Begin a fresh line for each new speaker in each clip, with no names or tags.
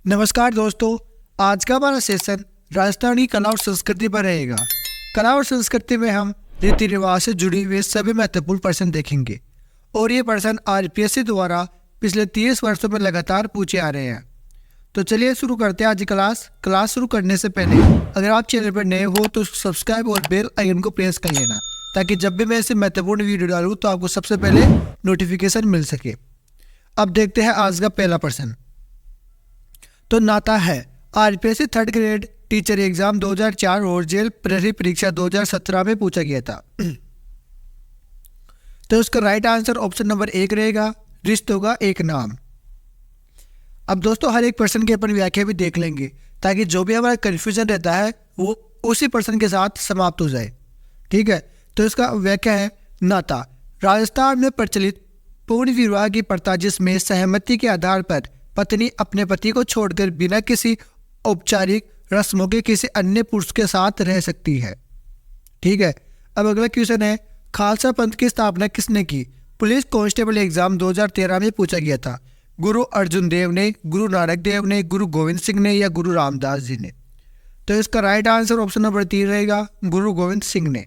नमस्कार दोस्तों, आज का हमारा सेशन राजस्थानी कला और संस्कृति पर रहेगा। कला और संस्कृति में हम रीति रिवाज से जुड़ी हुए सभी महत्वपूर्ण प्रश्न देखेंगे और ये प्रश्न आरपीएससी द्वारा पिछले 30 वर्षों में लगातार पूछे आ रहे हैं। तो चलिए शुरू करते हैं आज क्लास शुरू करने से पहले अगर आप चैनल पर नए हो तो सब्सक्राइब और बेल आइकन को प्रेस कर लेना, ताकि जब भी मैं ऐसे महत्वपूर्ण वीडियो डालूँ तो आपको सबसे पहले नोटिफिकेशन मिल सके। अब देखते हैं आज का पहला प्रश्न। तो नाता है RPSC 3rd grade teacher exam 2004 और जेल प्रहरी परीक्षा 2017 में पूछा गया था। तो उसका राइट आंसर ऑप्शन नंबर 1 रहेगा, रिश्तों का एक नाम। अब दोस्तों हर एक प्रश्न की अपन व्याख्या भी देख लेंगे, ताकि जो भी हमारा कन्फ्यूजन रहता है वो उसी प्रश्न के साथ समाप्त हो जाए। ठीक है, तो इसका व्याख्या है नाता राजस्थान में प्रचलित पूर्ण विवाह की प्रथा, जिसमें सहमति के आधार पर पत्नी अपने पति को छोड़कर बिना किसी औपचारिक रस्मों के किसी अन्य पुरुष के साथ रह सकती है। ठीक है, अब अगला क्वेश्चन है खालसा पंथ की स्थापना किसने की? पुलिस कांस्टेबल एग्जाम 2013 में पूछा गया था। गुरु अर्जुन देव ने, गुरु नानक देव ने, गुरु गोविंद सिंह ने या गुरु रामदास जी ने? तो इसका राइट आंसर ऑप्शन नंबर 3 रहेगा, गुरु गोविंद सिंह ने।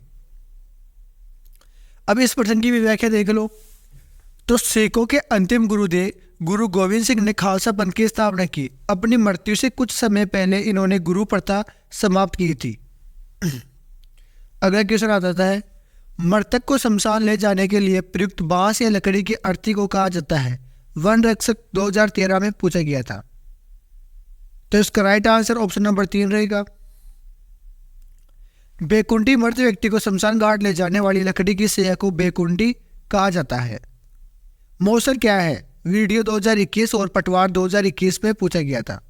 अब इस प्रश्न की भी व्याख्या देख लो। तो सिखों के अंतिम गुरुदेव गुरु गोविंद सिंह ने खालसा पंथ की स्थापना की। अपनी मृत्यु से कुछ समय पहले इन्होंने गुरु प्रथा समाप्त की थी। अगला क्वेश्चन आता है मृतक को शमशान ले जाने के लिए प्रयुक्त बांस या लकड़ी की अर्थी को कहा जाता है? वन रक्षक 2013 में पूछा गया था। तो इसका राइट आंसर ऑप्शन नंबर 3 रहेगा। बेकुंडी मृत व्यक्ति को शमशान घाट ले जाने वाली लकड़ी की सेया को बेकुंडी कहा जाता है। मौसर क्या है? वीडियो 2021 और पटवार 2021 में पूछा गया था।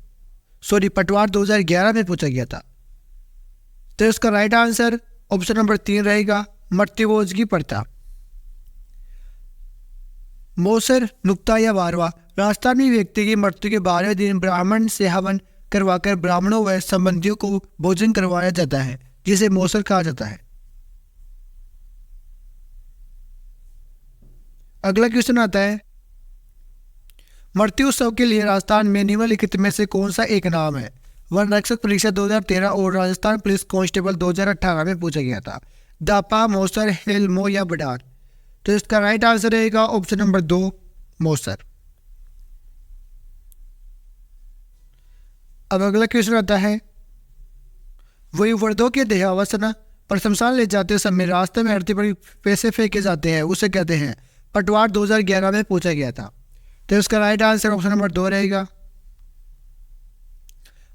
पटवार 2011 में पूछा गया था। तो इसका राइट आंसर ऑप्शन नंबर 3 रहेगा, मृत्युभोज की प्रथा। मौसर, नुक्ता या वारवा राजस्थानी व्यक्ति की मृत्यु के 12वें दिन ब्राह्मण से हवन करवाकर ब्राह्मणों व संबंधियों को भोजन करवाया जाता है, जिसे मौसर कहा जाता है। अगला क्वेश्चन आता है मृत्यु उत्सव के लिए राजस्थान में निम्नलिखित में से कौन सा एक नाम है? वन रक्षक परीक्षा 2013 और राजस्थान पुलिस कांस्टेबल 2018 में पूछा गया था। दापा, मौसर, हेलमो या बडार? तो इसका राइट आंसर रहेगा ऑप्शन नंबर 2, मौसर। अब अगला क्वेश्चन आता है वयोवृद्धों के देहावसान पर शमशान ले जाते समय रास्ते में धरती पर पैसे फेंके जाते हैं, उसे कहते हैं? पटवार 2011 में पूछा गया था। तो इसका राइट आंसर ऑप्शन नंबर 2 रहेगा।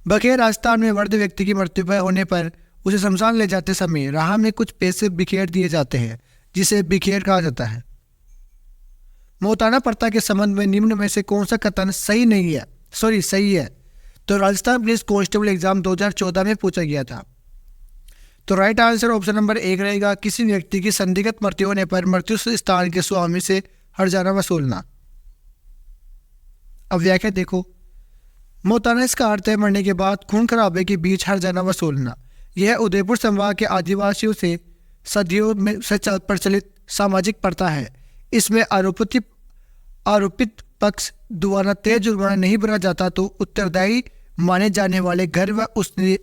बखेर राजस्थान में वृद्ध व्यक्ति की मृत्यु होने पर उसे शमशान ले जाते समय राह में कुछ पैसे बिखेर दिए जाते हैं, जिसे बिखेर कहा जाता है। मौताना प्रथा के संबंध में निम्न में से कौन सा कथन सही नहीं है? सही है। तो राजस्थान पुलिस कांस्टेबल एग्जाम 2014 में पूछा गया था। तो राइट आंसर ऑप्शन नंबर 1 रहेगा, किसी व्यक्ति की संदिग्ध मृत्यु होने पर मृत्यु स्थान के स्वामी से हर्जाना वसूलना। अब व्याख्या देखो। मौताना इसका अर्थ है मरने के बाद खून खराबे के बीच हर्जाना वसूलना। यह उदयपुर संभाग के आदिवासियों से सदियों में से प्रचलित सामाजिक प्रथा है। इसमें आरोपित पक्ष द्वारा तय जुर्माना नहीं भरा जाता तो उत्तरदायी माने जाने वाले घर व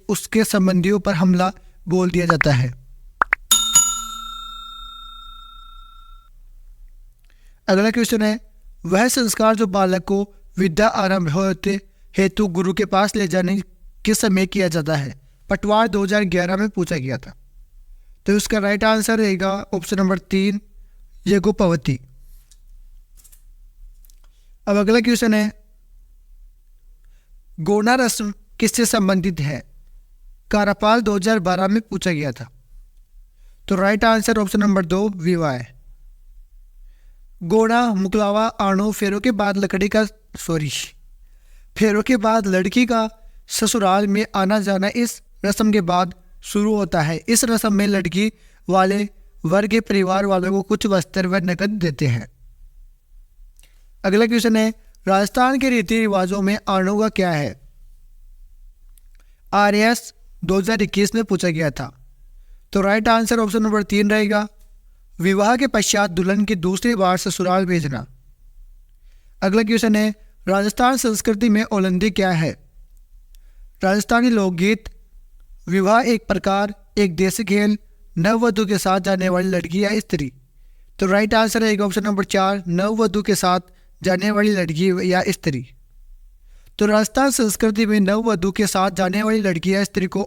उसके संबंधियों पर हमला बोल दिया जाता है। अगला क्वेश्चन है वह संस्कार जो बालक को विद्या आरंभ होते हेतु गुरु के पास ले जाने के समय किया जाता है? पटवार 2011 में पूछा गया था। तो इसका राइट आंसर रहेगा ऑप्शन नंबर 3, यज्ञोपवीत। अब अगला क्वेश्चन है गोना रस्म किससे संबंधित है? कार्यपाल 2012 में पूछा गया था। तो राइट आंसर ऑप्शन नंबर 2, विवाह। गोना, मुकलावा, आणु फेरों के बाद लड़की का ससुराल में आना जाना इस रस्म के बाद शुरू होता है। इस रस्म में लड़की वाले वर्ग के परिवार वालों को कुछ वस्त्र व नकद देते हैं। अगला क्वेश्चन है राजस्थान के रीति रिवाजों में आणु का क्या है? आरएस 2021 में पूछा गया था। तो राइट आंसर ऑप्शन नंबर 3 रहेगा, विवाह के पश्चात दुल्हन की दूसरी बार ससुराल भेजना। अगला क्वेश्चन है राजस्थान संस्कृति में ओलंदी क्या है? राजस्थानी लोकगीत, विवाह एक प्रकार, एक देसी खेल, नववधु के साथ जाने वाली लड़की या स्त्री। तो राइट आंसर है ऑप्शन नंबर 4, नववधु के साथ जाने वाली लड़की या स्त्री। तो राजस्थान संस्कृति में नववधु के साथ जाने वाली लड़की या स्त्री को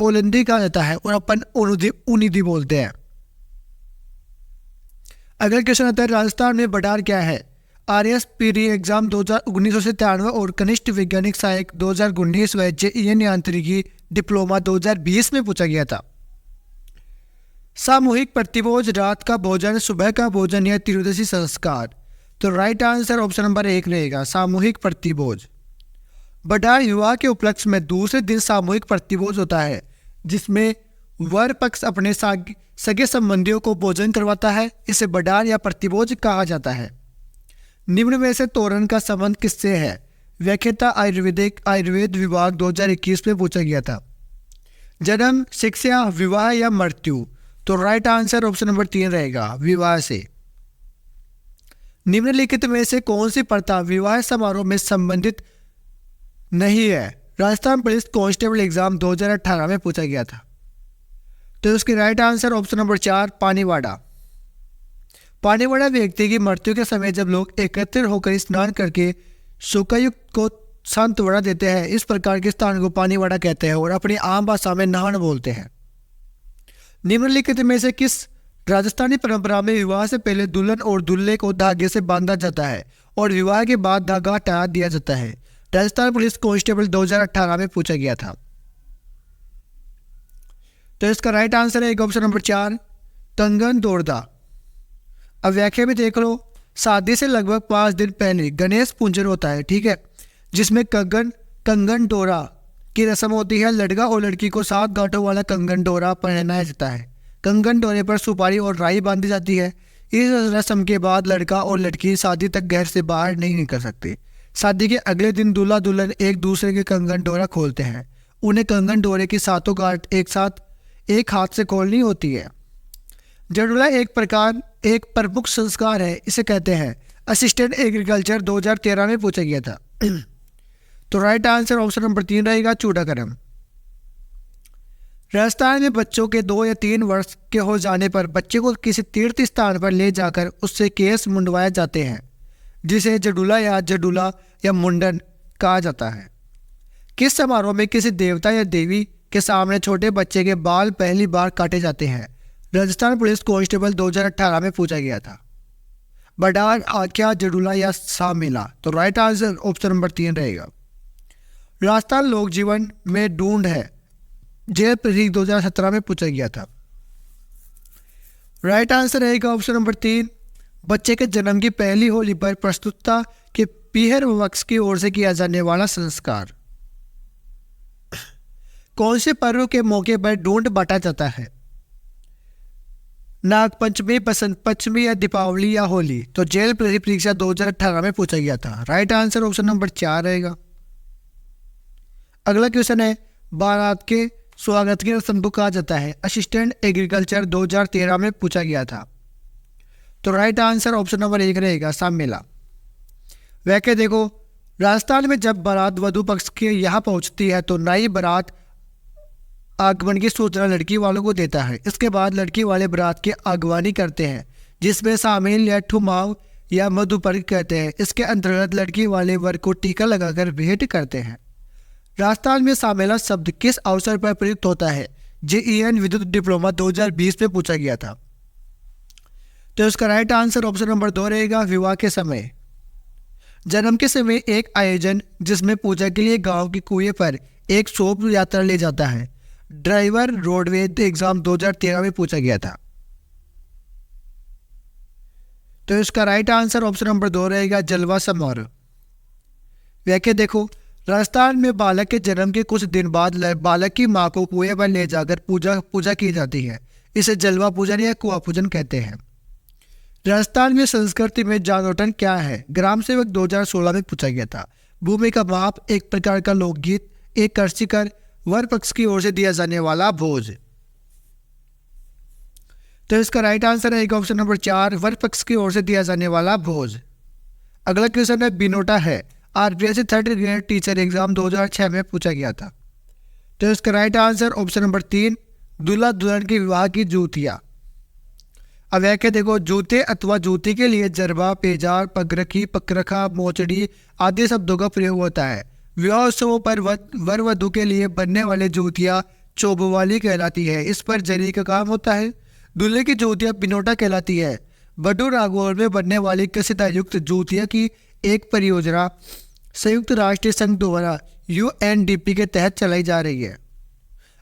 ओलंदी कहा जाता है और अपन उनिधि बोलते हैं। अगला क्वेश्चन आता है, राजस्थान में बडार क्या है? आरएस पीरी एग्जाम 1993 और कनिष्ठ वैज्ञानिक सहायक 2019 व जेईएन यांत्रिकी डिप्लोमा 2020 में पूछा गया था। सामूहिक प्रतिभोज, रात का भोजन, सुबह का भोजन या त्रियोदशी संस्कार। तो राइट आंसर ऑप्शन नंबर 1 रहेगा, सामूहिक प्रतिभोज। बडार विवाह के उपलक्ष्य में दूसरे दिन सामूहिक प्रतिभोज होता है, जिसमें वर पक्ष अपने सगे संबंधियों को भोजन करवाता है। इसे बडार या प्रतिभोज कहा जाता है। निम्न में से तोरण का संबंध किससे है? व्याख्याता आयुर्वेद विभाग 2021 में पूछा गया था। जन्म, शिक्षा, विवाह या मृत्यु। तो राइट आंसर ऑप्शन नंबर 3 रहेगा, विवाह से। निम्नलिखित में से कौन सी प्रथा विवाह समारोह में संबंधित नहीं है? राजस्थान पुलिस कांस्टेबल एग्जाम 2018 में पूछा गया था। तो उसकी राइट आंसर ऑप्शन नंबर 4, पानीवाड़ा। पानीवाड़ा व्यक्ति की मृत्यु के समय जब लोग एकत्रित होकर स्नान करके शोकायुक्त को सांत्वना देते हैं, इस प्रकार के स्थान को पानीवाड़ा कहते हैं और अपनी आम भाषा में नहान बोलते हैं। निम्नलिखित में से किस राजस्थानी परंपरा में विवाह से पहले दुल्हन और दूल्हे को धागे से बांधा जाता है और विवाह के बाद धागा हटा दिया जाता है? राजस्थान पुलिस कांस्टेबल 2018 में पूछा गया था। तो इसका राइट आंसर है ऑप्शन नंबर 4, कंगन दौड़दा। अब व्याख्या में देख लो, शादी से लगभग 5 दिन पहले गणेश पूजन होता है, ठीक है, जिसमें कंगन डोरा की रस्म होती है। लड़का और लड़की को 7 गांठों वाला कंगन डोरा पहनाया जाता है। कंगन डोरे पर सुपारी और राई बांधी जाती है। इस रस्म के बाद लड़का और लड़की शादी तक घर से बाहर नहीं निकल सकते। शादी के अगले दिन दूल्हा दुल्हन एक दूसरे के कंगन डोरा खोलते हैं। उन्हें कंगन डोरे की 7 गांठ एक हाथ से खोलनी होती है। जड़ोला एक प्रमुख संस्कार है, इसे कहते हैं असिस्टेंट एग्रीकल्चर 2013 में पूछा गया था। तो राइट आंसर ऑप्शन नंबर 3 रहेगा, चूड़ाकरम। राजस्थान में बच्चों के 2 या 3 वर्ष के हो जाने पर बच्चे को किसी तीर्थ स्थान पर ले जाकर उससे केस मुंडवाए जाते हैं, जिसे जडूला या मुंडन कहा जाता है। किस समारोह में किसी देवता या देवी के सामने छोटे बच्चे के बाल पहली बार काटे जाते हैं? राजस्थान पुलिस कांस्टेबल 2018 में पूछा गया था। बडार, आख्या, जडूला या सामेला। तो राइट आंसर ऑप्शन नंबर 3 रहेगा। राजस्थान लोक जीवन में ढूंढ है, जेल प्रतीक 2017 में पूछा गया था। राइट आंसर रहेगा ऑप्शन नंबर 3, बच्चे के जन्म की पहली होली पर प्रस्तुतता के पीहर वक्स की ओर से किया जाने वाला संस्कार। कौन से पर्व के मौके पर ढूंढ बांटा जाता है? नाग पंचमी, बसंत पंचमी या दीपावली या होली। तो जेल परीक्षा 2018 में पूछा गया था। राइट आंसर ऑप्शन नंबर 4 रहेगा। अगला क्वेश्चन है, बारात के स्वागत की रस्म को कहा जाता है? असिस्टेंट एग्रीकल्चर 2013 में पूछा गया था। तो राइट आंसर ऑप्शन नंबर 1 रहेगा, सामेला। व्याख्या देखो, राजस्थान में जब बारात वधु पक्ष के यहाँ पहुंचती है तो नई बारात आगमन की सूचना लड़की वालों को देता है। इसके बाद लड़की वाले बारात की अगवानी करते हैं, जिसमें शामिल या ठुमाव या मधुपर्क कहते हैं। इसके अंतर्गत लड़की वाले वर को टीका लगाकर भेंट करते हैं। राजस्थान में सामेला शब्द किस अवसर पर प्रयुक्त होता है? जेईएन विद्युत डिप्लोमा 2020 में पूछा गया था। तो इसका राइट आंसर ऑप्शन नंबर 2 रहेगा, विवाह के समय। जन्म के समय एक आयोजन जिसमें पूजा के लिए गांव की कुएं पर एक शोभ यात्रा ले जाता है। ड्राइवर रोडवेज एग्जाम 2013 में पूछा गया था। तो इसका राइट आंसर ऑप्शन नंबर 2 रहेगा, जलवा समारोह। व्याख्या देखो, राजस्थान में बालक के जन्म के कुछ दिन बाद बालक की मां को कुएं पर ले जाकर पूजा की जाती है। इसे जलवा पूजन या कुआं पूजन कहते हैं। राजस्थान में संस्कृति में जानोटन क्या है? ग्राम सेवक 2016 में पूछा गया था। भूमि का माप एक प्रकार का लोकगीत, एक कृषि कर, वर पक्ष की ओर से दिया जाने वाला भोज। तो इसका राइट आंसर है ऑप्शन नंबर 4, वर पक्ष की ओर से दिया जाने वाला भोज। अगला क्वेश्चन है, बिनोटा है RPSC third grade teacher exam 2006 में पूछा गया था। तो इसका राइट आंसर ऑप्शन नंबर 3, दूल्हा दुल्हन के विवाह की जूतियाँ। अब यह के देखो, जूते अथवा जूती के लिए जरबा, पेजार, पगरखी, पकरखा, मोचड़ी आदि शब्दों का प्रयोग होता है। विवाह उत्सवों पर वर वधु के लिए बनने वाले जूतियाँ चोबवाली कहलाती है। इस पर जरी का काम होता है। दूल्हे की जूतियाँ बिनोटा कहलाती है। बडू नागौर में बनने वाली कसदायुक्त जूतियाँ की एक परियोजना संयुक्त राष्ट्र संघ द्वारा UNDP के तहत चलाई जा रही है।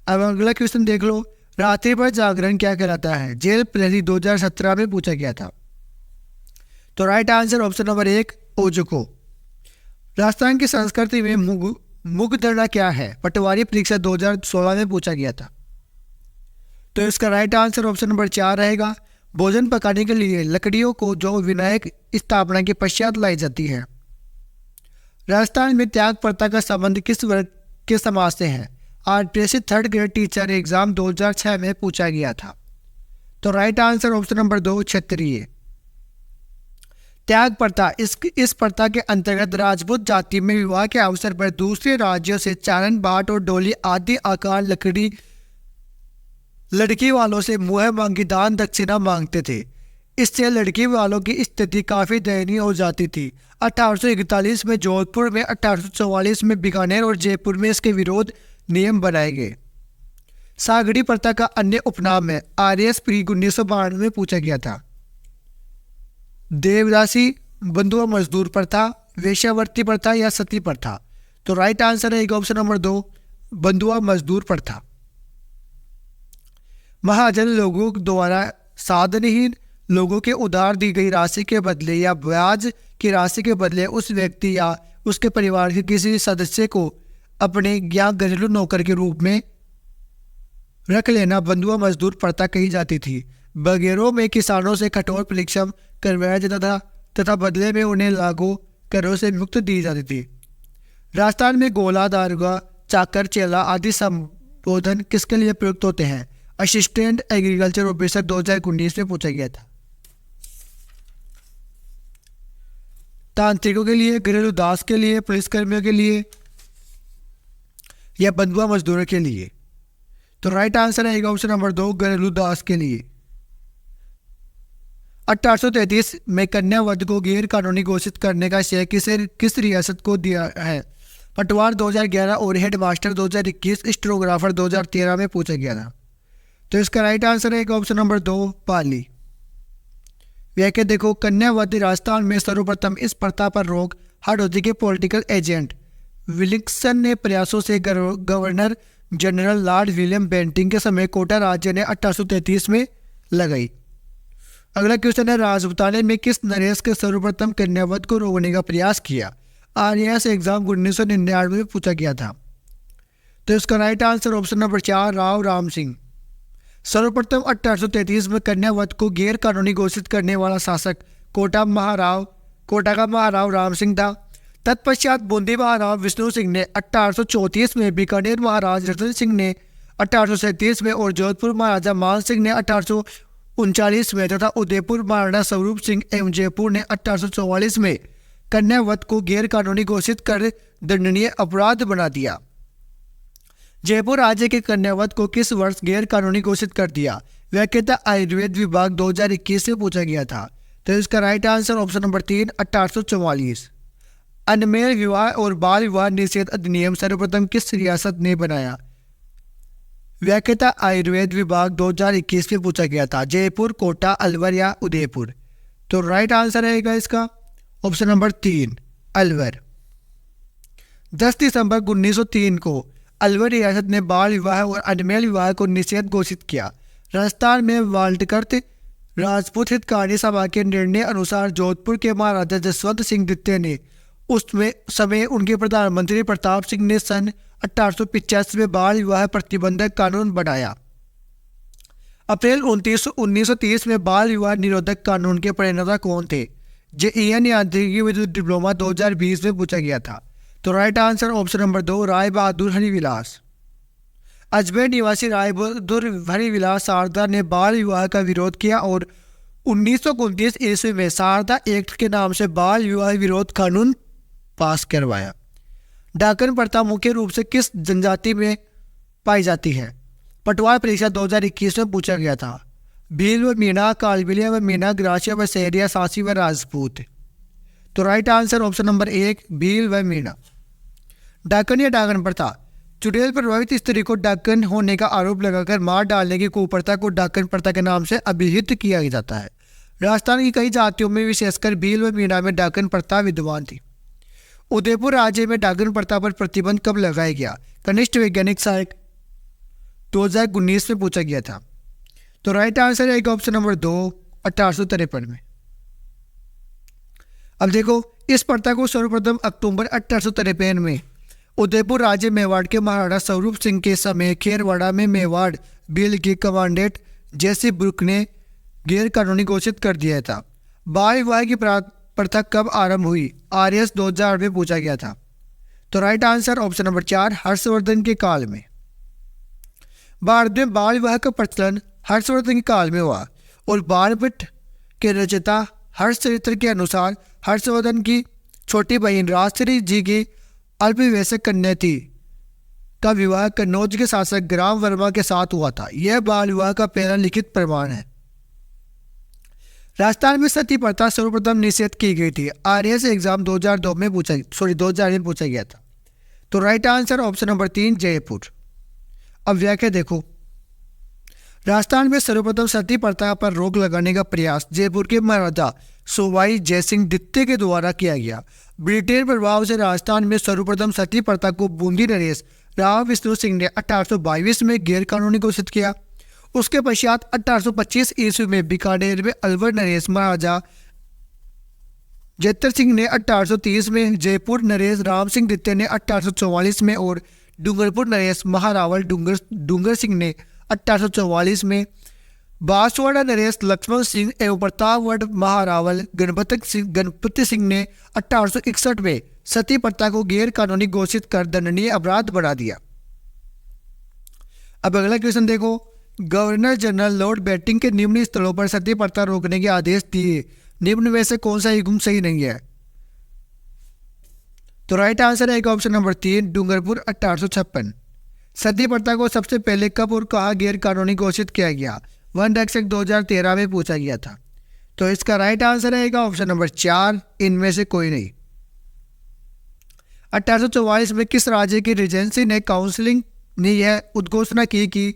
अब अगला क्वेश्चन देख लो, रात्रि पर जागरण क्या कहलाता है? जेल प्रहरी 2017 में पूछा गया था। तो राइट आंसर ऑप्शन नंबर 1, ओजुको। राजस्थान की संस्कृति में मुगदड़ा क्या है? पटवारी परीक्षा 2016 में पूछा गया था। तो इसका राइट आंसर ऑप्शन नंबर 4 रहेगा। भोजन पकाने के लिए लकड़ियों को जो विनायक स्थापना के पश्चात लाई जाती है। राजस्थान में त्याग प्रथा का संबंध किस वर्ग के समाज से है? RPSC third grade teacher exam 2006 में पूछा गया था। तो राइट आंसर ऑप्शन नंबर 2, क्षत्रिय। त्याग प्रथा, इस प्रथा के अंतर्गत राजपूत जाति में विवाह के अवसर पर दूसरे राज्यों से चारण, बाट और डोली आदि आकार लड़की वालों से मुँह मांगी दान दक्षिणा मांगते थे। इससे लड़की वालों की स्थिति काफ़ी दयनीय हो जाती थी। 1841 में जोधपुर में, 1844 में बीकानेर और जयपुर में इसके विरोध नियम बनाए गए। सागड़ी प्रथा का अन्य उपनाम है आरएस प्रीग 1992 में पूछा गया था। देवदासी, बंधुआ मजदूर प्रथा, वेश्यावृत्ति प्रथा या सती प्रथा? तो राइट आंसर है ऑप्शन नंबर 2, बंधुआ मजदूर प्रथा। महाजन लोगों द्वारा साधनहीन लोगों के उधार दी गई राशि के बदले या ब्याज की राशि के बदले उस व्यक्ति या उसके परिवार के किसी सदस्य को अपने या घरेलू नौकर के रूप में रख लेना बंधुआ मजदूर प्रथा कही जाती थी। बगैरों में किसानों से कठोर परिश्रम करवाया जाता था तथा बदले में उन्हें लागू करों से मुक्त दी जाती थी। राजस्थान में गोला, दारोगा, चाकर, चेला आदि संबोधन किसके लिए प्रयुक्त होते हैं? असिस्टेंट एग्रीकल्चर ऑफिसर 2019 में पूछा गया था। तांत्रिकों के लिए, घरेलू दास के लिए, पुलिसकर्मियों के लिए या बंधुआ मजदूरों के लिए? तो राइट आंसर है ऑप्शन नंबर 2, घरेलू दास के लिए। 1833 में कन्या वध को गैर कानूनी घोषित करने का श्रेय किस रियासत को दिया है? पटवार 2011 और हेडमास्टर 2021, स्टेनोग्राफर 2013 में पूछा गया था। तो इसका राइट आंसर है ऑप्शन नंबर 2, पाली। व्याख्या देखो, कन्या वध राजस्थान में सर्वप्रथम इस प्रथा पर रोक हटौती के पॉलिटिकल एजेंट विलिंगसन ने प्रयासों से governor general Lord William Bentinck के समय कोटा राज्य ने 1833 में लगाई। अगला क्वेश्चन है, राजपूताने में किस नरेश के सर्वप्रथम कन्यावध को रोकने का प्रयास किया? आरएएस एग्जाम 1999 में पूछा गया था। तो इसका right answer option number 4, Rao Ram Singh. सर्वप्रथम 1833 में कन्यावध को गैर कानूनी घोषित करने वाला शासक कोटा का महाराव राम सिंह था। तत्पश्चात बूंदी महाराव विष्णु सिंह ने 1834 में, बीकानेर महाराज रतन सिंह ने 1837 में और जोधपुर महाराजा मान सिंह ने 1839 में तथा उदयपुर महाराणा स्वरूप सिंह एवं जयपुर ने 1844 में कन्यावध को गैर कानूनी घोषित कर दंडनीय अपराध बना दिया। जयपुर राज्य के कन्यावध को किस वर्ष गैर कानूनी घोषित कर दिया? व्याख्याता आयुर्वेद विभाग 2021 से पूछा गया था। तो इसका राइट आंसर ऑप्शन नंबर 3, 1844। अनमेल विवाह और बाल विवाह निषेध अधिनियम सर्वप्रथम किस रियासत ने बनाया? व्याख्याता आयुर्वेद विभाग 2021 में पूछा गया था। जयपुर, कोटा, अलवर या उदयपुर? तो राइट आंसर रहेगा इसका ऑप्शन नंबर 3, अलवर। 10 दिसंबर 1903 को अलवर रियासत ने बाल विवाह और अनमेल विवाह को निषेध घोषित किया। राजस्थान में वाल्टकर्त राजपूत हितकारी सभा के निर्णय अनुसार जोधपुर के महाराजा जसवंत सिंह द्वितीय ने उस समय उनके प्रधानमंत्री प्रताप सिंह ने सन 1885 में बाल विवाह प्रतिबंधक कानून बनाया। अप्रैल 29, 1930 में बाल विवाह निरोधक कानून के प्रणेता कौन थे? जेईएन यांत्रिकी विद्युत डिप्लोमा 2020 में पूछा गया था। तो right answer option number 2, Rai Bahadur Harivilas. Ajmer निवासी राय बहादुर हरिविलास शारदा ने बाल विवाह का विरोध किया और 1929 ईस्वी में शारदा एक्ट के नाम से बाल विवाह विरोध कानून पास करवाया। डाकन प्रथा मुख्य रूप से किस जनजाति में पाई जाती है? पटवार परीक्षा 2021 में पूछा गया था। भील व मीणा, कालबिलिया व मीणा, ग्रासिया व सहरिया, सासी व राजपूत। तो right answer option number 1 Bhil व मीणा। डाकन या डाकन प्रथा, चुड़ैल प्रभावित स्त्री को डाकन होने का आरोप लगाकर मार डालने की कुप्रथा को डाकन प्रथा के नाम से अभिहित किया जाता है। राजस्थान की कई जातियों में विशेषकर भील व मीणा में डाकन प्रथा विद्यमान थी। उदयपुर राज्य में डाकन प्रथा पर प्रतिबंध कब लगाया गया? कनिष्ठ वैज्ञानिक सहायक 2019 में पूछा गया था। तो राइट आंसर है ऑप्शन नंबर 2 1853 में। अब देखो, इस प्रथा को सर्वप्रथम अक्टूबर 1853 में उदयपुर राज्य मेवाड़ के महाराणा स्वरूप सिंह के समय खेरवाड़ा में मेवाड़ बिल के कमांडेंट जैसी ब्रुक ने गैर कानूनी घोषित कर दिया था। बाल विवाह की प्रथा कब आरंभ हुई? आरएस 2008 में पूछा गया था। तो right answer option number 4 Harshvardhan के काल में। भारत में बाल विवाह का प्रचलन हर्षवर्धन के काल में हुआ और बाणभट्ट के रचयिता हर्षचरित्र के अनुसार हर्षवर्धन की छोटी बहन राजश्री जी की अल्पवयस्क कन्या थी का विवाह कन्नौज के शासक ग्राम वर्मा के साथ हुआ था। यह बाल विवाह का पहला लिखित प्रमाण है। राजस्थान में सती प्रथा सर्वप्रथम निषेध की गई थी। आरएस एग्जाम 2002 में 2000 में पूछा गया था। तो right answer option number 3 Jaipur. अब व्याख्या देखो, राजस्थान में सर्वप्रथम सती प्रथा पर रोक लगाने का प्रयास जयपुर के महाराजा सोवाई जयसिंह द्वितीय के द्वारा किया गया। ब्रिटेन प्रभाव से राजस्थान में सर्वप्रथम सती प्रथा को बूंदी नरेश राव विष्णु सिंह ने 1822 में गैर कानूनी घोषित किया। उसके पश्चात 1825 ईस्वी में बीकानेर में अलवर नरेश महाराजा जैतर सिंह ने 1830 में, जयपुर नरेश राम सिंह द्वितीय ने 1844 में और डूंगरपुर नरेश महारावल डूंगर सिंह ने 1844 में, बांसवाड़ा नरेश लक्ष्मण सिंह एवं प्रतापगढ़ महारावल गणपति सिंह ने 1861 में सती प्रथा को गैर कानूनी घोषित कर दंडनीय अपराध बना दिया। अब अगला क्वेश्चन देखो, गवर्नर जनरल लॉर्ड बैटिंग के निम्न स्थलों पर सती प्रथा रोकने के आदेश दिए, निम्न में से कौन सा युग्म सही नहीं है? तो राइट आंसर है ऑप्शन नंबर 3 डूंगरपुर 1856। सती प्रथा को सबसे पहले कब और कहाँ गैर कानूनी घोषित किया गया? वन रक्षक 2013 में पूछा गया था। तो इसका राइट आंसर रहेगा ऑप्शन नंबर 4 इनमें से कोई नहीं। 1844 में किस राज्य की रीजेंसी ने काउंसिलिंग ने यह उद्घोषणा की कि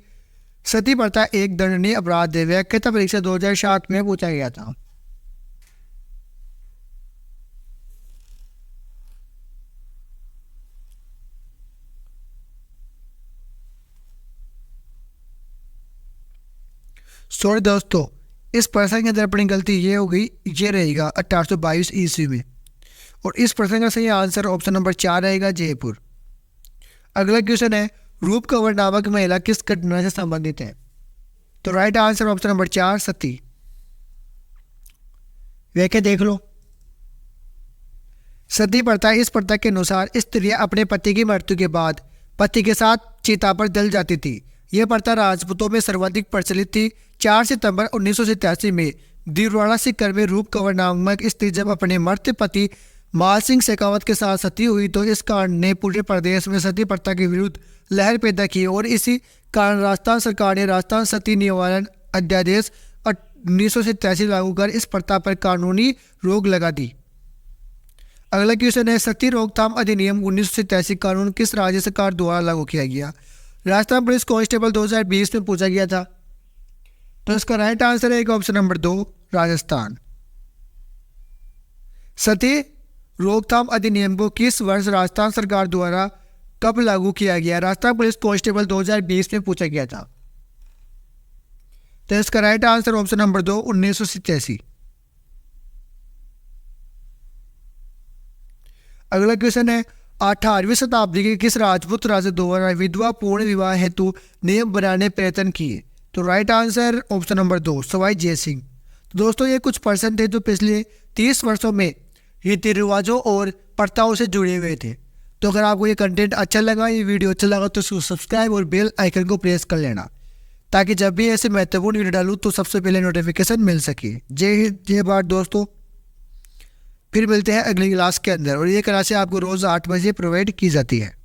सती प्रथा एक दंडनीय अपराध है? व्याख्याता परीक्षा 2007 में पूछा गया था। सॉरी दोस्तों, इस प्रश्न के अंदर अपनी गलती ये हो गई, ये रहेगा 1822 ईस्वी में, और इस प्रश्न का सही आंसर ऑप्शन नंबर 4 रहेगा जयपुर। अगला क्वेश्चन है, रूप कंवर नामक महिला किस घटना से संबंधित है? तो राइट आंसर ऑप्शन नंबर 4 सती। व्याख्या देख लो, सती प्रथा इस प्रथा के अनुसार स्त्रियां अपने पति की मृत्यु के बाद पति के साथ चिता पर जल जाती थी। यह प्रथा राजपूतों में सर्वाधिक प्रचलित थी। 4 सितंबर 1987 में दिलवाड़ा सीकर में रूप कंवर नामक स्त्री जब अपने मृत पति माल सिंह शेखावत के साथ सती हुई तो इस कांड ने पूरे प्रदेश में सती प्रथा के विरुद्ध लहर पैदा की और इसी कारण राजस्थान सरकार ने राजस्थान सती निवारण अध्यादेश 1987 लागू कर इस प्रथा पर कानूनी रोक लगा दी। अगला क्वेश्चन है, सती रोकथाम अधिनियम 1987 कानून किस राज्य सरकार द्वारा लागू किया गया? राजस्थान पुलिस कांस्टेबल 2020 में पूछा गया था। तो इसका राइट आंसर है ऑप्शन नंबर 2 राजस्थान। सती रोकथाम अधिनियम को किस वर्ष राजस्थान सरकार द्वारा कब लागू किया गया? राजस्थान पुलिस कांस्टेबल 2020 में पूछा गया था। तो इसका राइट आंसर ऑप्शन नंबर 2 1987। अगला क्वेश्चन है, 18वीं शताब्दी के किस राजपूत राजा द्वारा विधवा पूर्ण विवाह हेतु नियम बनाने प्रयत्न किए? तो right answer option number 2 Sawai Jai Singh. तो दोस्तों ये कुछ पर्सन थे जो पिछले 30 वर्षों में रीति रिवाजों और प्रथाओं से जुड़े हुए थे। तो अगर आपको ये कंटेंट अच्छा लगा, ये वीडियो अच्छा लगा तो इसको सब्सक्राइब और बेल आइकन को प्रेस कर लेना ताकि जब भी ऐसे महत्वपूर्ण वीडियो डालूँ तो सबसे पहले नोटिफिकेशन मिल सके। जय हिंद, जय भारत दोस्तों। फिर मिलते हैं अगली क्लास के अंदर, और ये क्लासें आपको रोज़ 8 बजे प्रोवाइड की जाती है।